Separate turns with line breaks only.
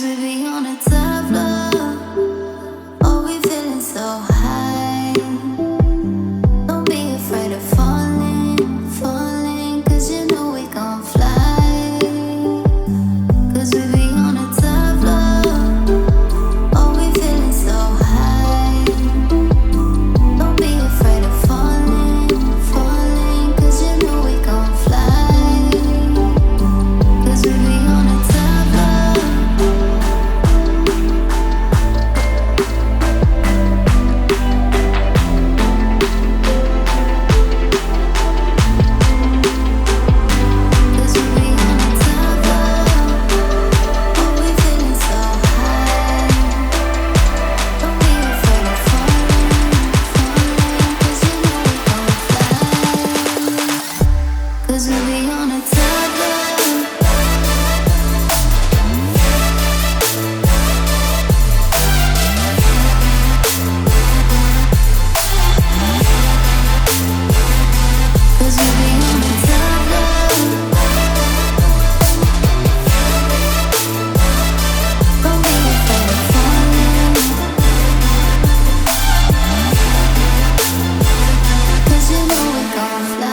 we be on a top floor. Oh, we feeling so high. Don't be afraid of falling, falling, 'cause you know we gon' fly. 'Cause we be on a top floor. Oh, we feeling so high. Don't be afraid of falling, falling, 'cause you know we gon' fly. 'Cause we be on a top floor. Cause we be on a top floor. Cause we be on a top floor. Don't be afraid of falling. 'Cause you know we gon' fly.